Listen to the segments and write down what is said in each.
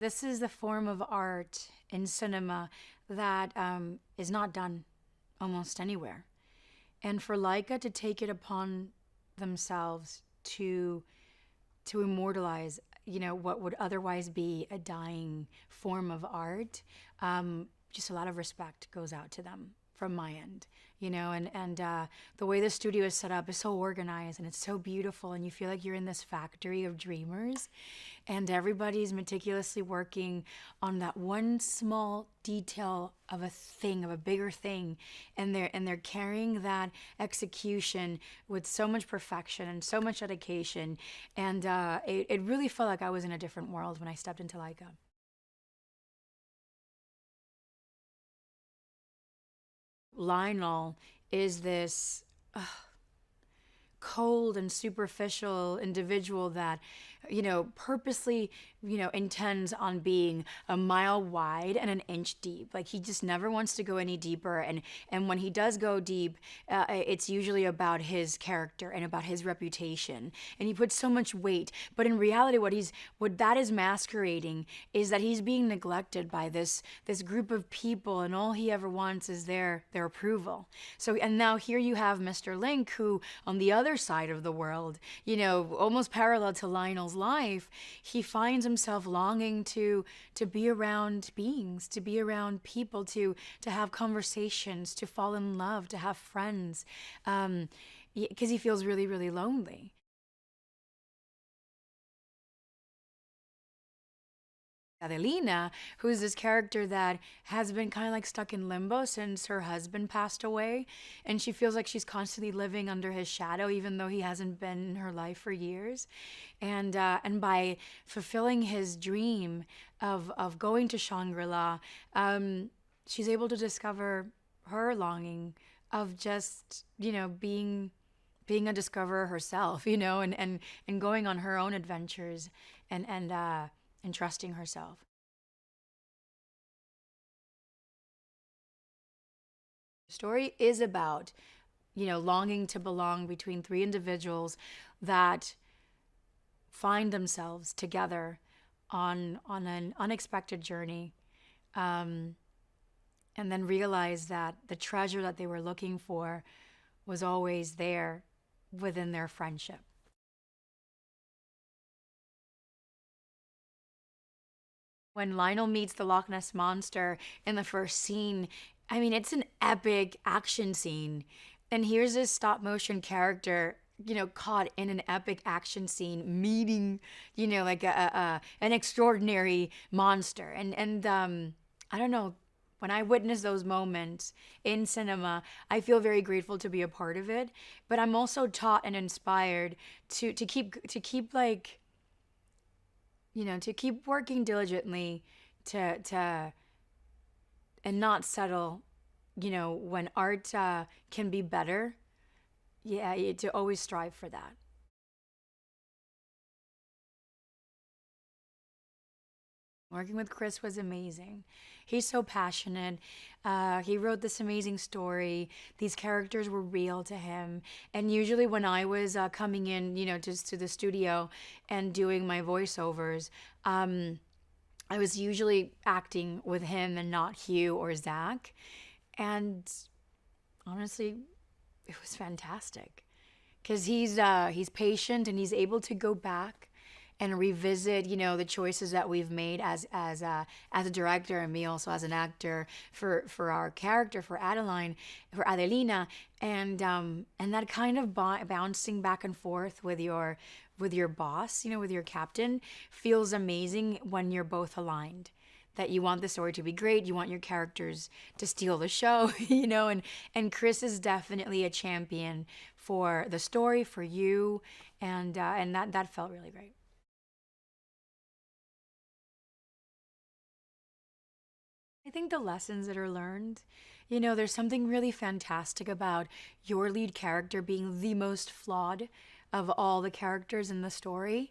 This is the form of art in cinema that is not done almost anywhere. And for Leica to take it upon themselves to immortalize, what would otherwise be a dying form of art, just a lot of respect goes out to them from my end, and the way the studio is set up is so organized and it's so beautiful, and you feel like you're in this factory of dreamers, and everybody's meticulously working on that one small detail of a thing, of a bigger thing, and they're carrying that execution with so much perfection and so much dedication, and it really felt like I was in a different world when I stepped into Leica. Lionel is this cold and superficial individual that, purposely, intends on being a mile wide and an inch deep. Like, he just never wants to go any deeper. And when he does go deep, it's usually about his character and about his reputation. And he puts so much weight. But in reality, what that is masquerading is that he's being neglected by this group of people, and all he ever wants is their approval. So, and now here you have Mr. Link, who on the other side of the world, almost parallel to Lionel's life, he finds himself longing to be around beings, to be around people, to have conversations, to fall in love, to have friends, because he feels really, really lonely. Adelina, who's this character that has been kind of like stuck in limbo since her husband passed away, and she feels like she's constantly living under his shadow, even though he hasn't been in her life for years. And by fulfilling his dream of going to Shangri-La, she's able to discover her longing of just being a discoverer herself, and going on her own adventures, and trusting herself. The story is about, longing to belong between three individuals that find themselves together on an unexpected journey, and then realize that the treasure that they were looking for was always there within their friendship. When Lionel meets the Loch Ness Monster in the first scene, I mean, it's an epic action scene. And here's this stop motion character, caught in an epic action scene, meeting, like an extraordinary monster. And I don't know, when I witness those moments in cinema, I feel very grateful to be a part of it. But I'm also taught and inspired to keep like, to keep working diligently, to and not settle, when art can be better. Yeah, to always strive for that. Working with Chris was amazing. He's so passionate. He wrote this amazing story. These characters were real to him. And usually, when I was coming in, just to the studio and doing my voiceovers, I was usually acting with him and not Hugh or Zach. And honestly, it was fantastic because he's patient, and he's able to go back and revisit, the choices that we've made as a director, and me also as an actor, for our character, for Adelina, and that kind of bouncing back and forth with your boss, with your captain, feels amazing when you're both aligned. That you want the story to be great, you want your characters to steal the show, and Chris is definitely a champion for the story, for you, and that felt really great. I think the lessons that are learned, there's something really fantastic about your lead character being the most flawed of all the characters in the story.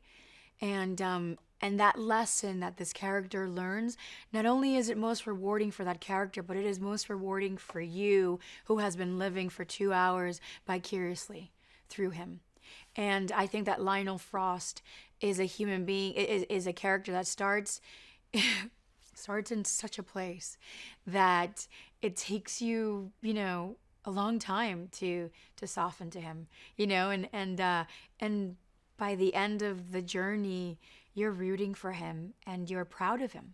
And that lesson that this character learns, not only is it most rewarding for that character, but it is most rewarding for you, who has been living for 2 hours vicariously through him. And I think that Lionel Frost is a human being, is a character that starts starts in such a place that it takes you, a long time to soften to him, and by the end of the journey, you're rooting for him and you're proud of him.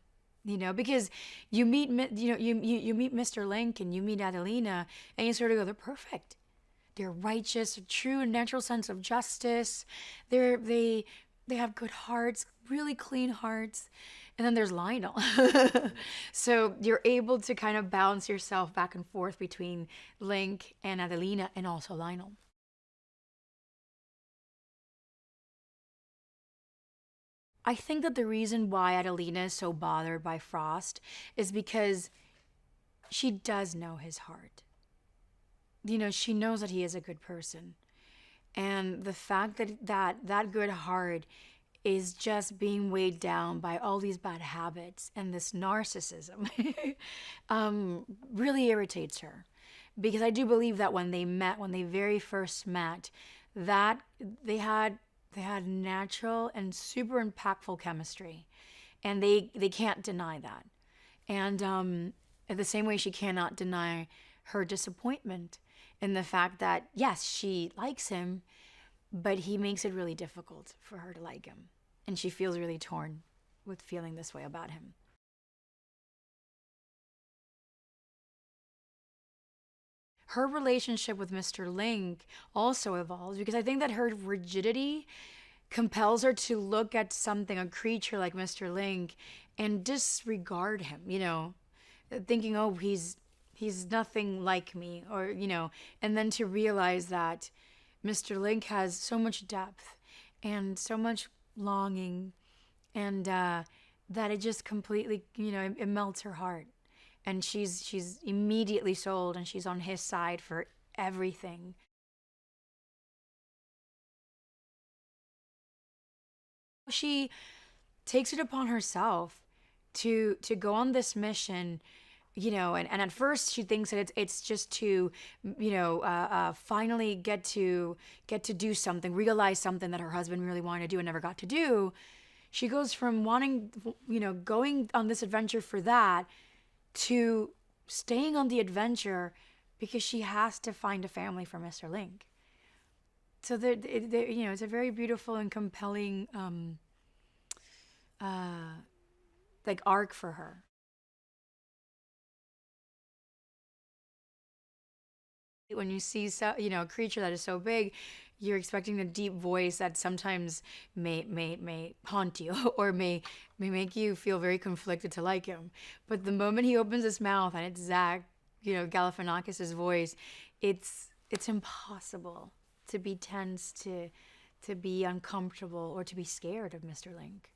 Because you meet Mr. Link and you meet Adelina, and you sort of go, they're perfect. They're righteous, a true and natural sense of justice. They have good hearts, really clean hearts. And then there's Lionel. So you're able to kind of bounce yourself back and forth between Link and Adelina and also Lionel. I think that the reason why Adelina is so bothered by Frost is because she does know his heart. She knows that he is a good person. And the fact that good heart is just being weighed down by all these bad habits and this narcissism really irritates her. Because I do believe that when they very first met, that they had natural and super impactful chemistry. And they can't deny that. And in the same way, she cannot deny her disappointment in the fact that, yes, she likes him, but he makes it really difficult for her to like him. And she feels really torn with feeling this way about him. Her relationship with Mr. Link also evolves because I think that her rigidity compels her to look at something, a creature like Mr. Link, and disregard him, thinking, oh, he's nothing like me, or, and then to realize that Mr. Link has so much depth and so much longing, and that it just completely, it melts her heart. And she's immediately sold, and she's on his side for everything. She takes it upon herself to go on this mission, and at first she thinks that it's just to, finally get to do something, realize something that her husband really wanted to do and never got to do. She goes from wanting, going on this adventure for that to staying on the adventure because she has to find a family for Mr. Link. So it's a very beautiful and compelling like arc for her. When you see a creature that is so big, you're expecting a deep voice that sometimes may haunt you or may make you feel very conflicted to like him. But the moment he opens his mouth and it's Zach, Galifianakis' voice, it's impossible to be tense, to be uncomfortable, or to be scared of Mr. Link.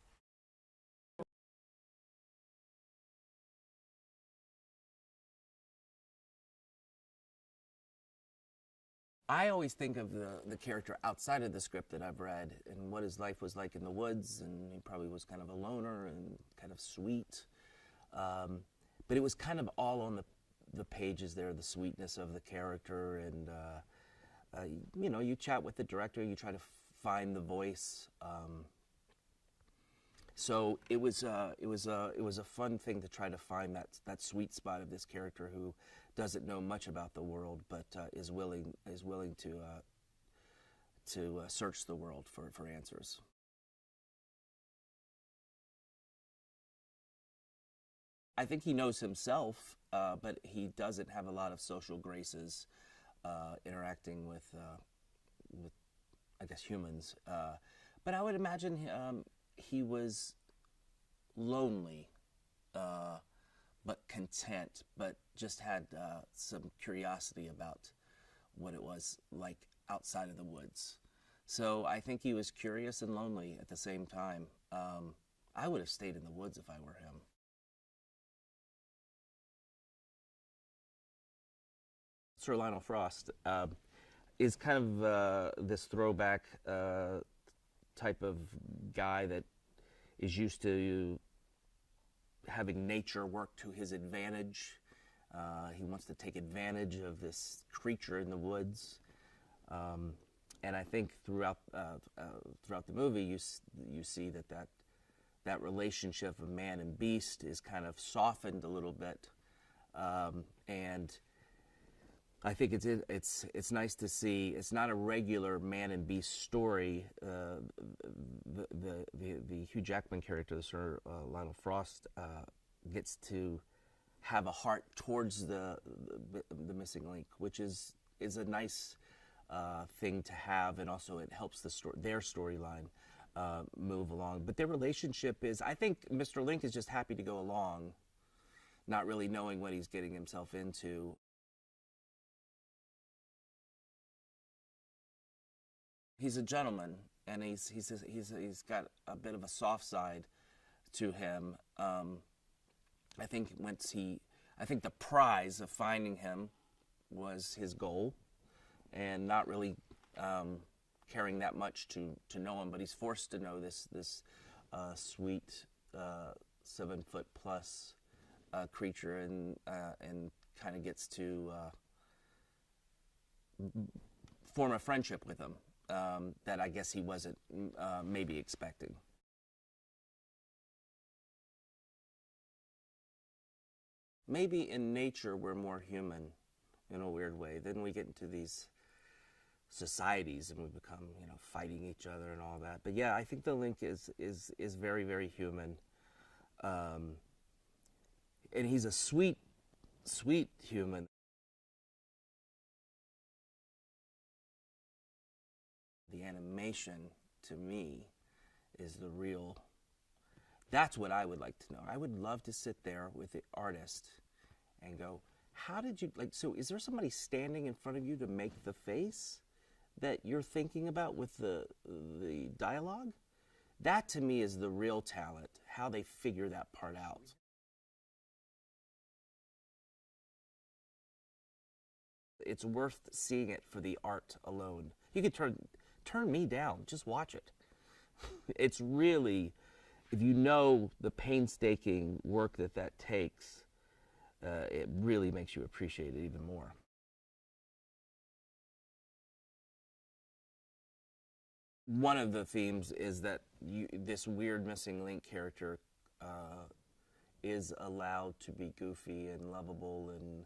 I always think of the character outside of the script that I've read and what his life was like in the woods, and he probably was kind of a loner and kind of sweet. But it was kind of all on the pages there, the sweetness of the character, and you chat with the director, you try to find the voice. So it was a fun thing to try to find that sweet spot of this character who doesn't know much about the world, but is willing to search the world for answers. I think he knows himself, but he doesn't have a lot of social graces interacting with I guess humans. But I would imagine he was lonely, but content, but just had some curiosity about what it was like outside of the woods. So I think he was curious and lonely at the same time. I would have stayed in the woods if I were him. Sir Lionel Frost is kind of this throwback type of guy that is used to having nature work to his advantage. He wants to take advantage of this creature in the woods, and I think throughout the movie, you see that that relationship of man and beast is kind of softened a little bit, and I think it's nice to see. It's not a regular man and beast story. The Hugh Jackman character, the Sir Lionel Frost, gets to have a heart towards the missing link, which is a nice thing to have, and also it helps their storyline move along. But their relationship is, I think, Mr. Link is just happy to go along, not really knowing what he's getting himself into. He's a gentleman, and he's got a bit of a soft side to him. I think the prize of finding him was his goal, and not really caring that much to know him. But he's forced to know this sweet 7-foot plus creature, and kind of gets to form a friendship with him that I guess he wasn't maybe expecting. Maybe in nature we're more human in a weird way. Then we get into these societies and we become, fighting each other and all that. But yeah, I think the Link is very, very human. And he's a sweet, sweet human. The animation, to me, is the real... That's what I would like to know. I would love to sit there with the artist and go, how did you... so is there somebody standing in front of you to make the face that you're thinking about with the dialogue? That, to me, is the real talent, how they figure that part out. It's worth seeing it for the art alone. You could turn me down, just watch it. It's really, if you know the painstaking work that takes, it really makes you appreciate it even more. One of the themes is that this weird missing link character is allowed to be goofy and lovable and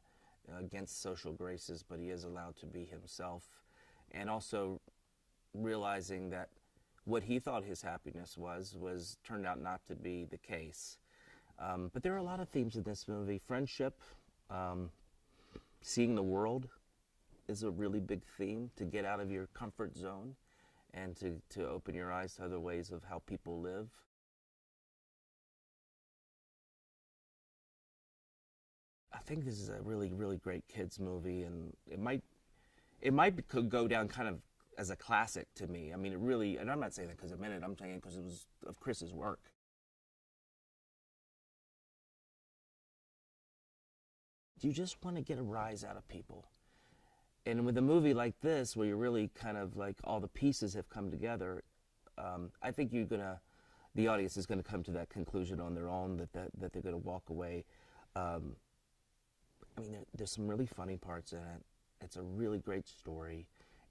against social graces, but he is allowed to be himself, and also realizing that what he thought his happiness was turned out not to be the case. But there are a lot of themes in this movie. Friendship, seeing the world is a really big theme, to get out of your comfort zone and to open your eyes to other ways of how people live. I think this is a really, really great kids movie, and could go down kind of as a classic to me. I mean, it really, and I'm not saying that because of it, I'm saying because it was of Chris's work. You just want to get a rise out of people. And with a movie like this, where you're really kind of like all the pieces have come together, I think the audience is going to come to that conclusion on their own, that they're going to walk away. I mean, there's some really funny parts in it. It's a really great story,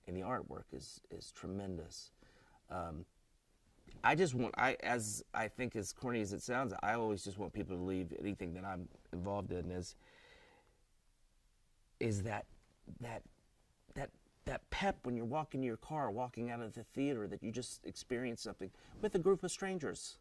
and the artwork is tremendous. I think, as corny as it sounds, I always just want people to leave anything that I'm involved in is that pep when you're walking to your car, walking out of the theater, that you just experienced something with a group of strangers.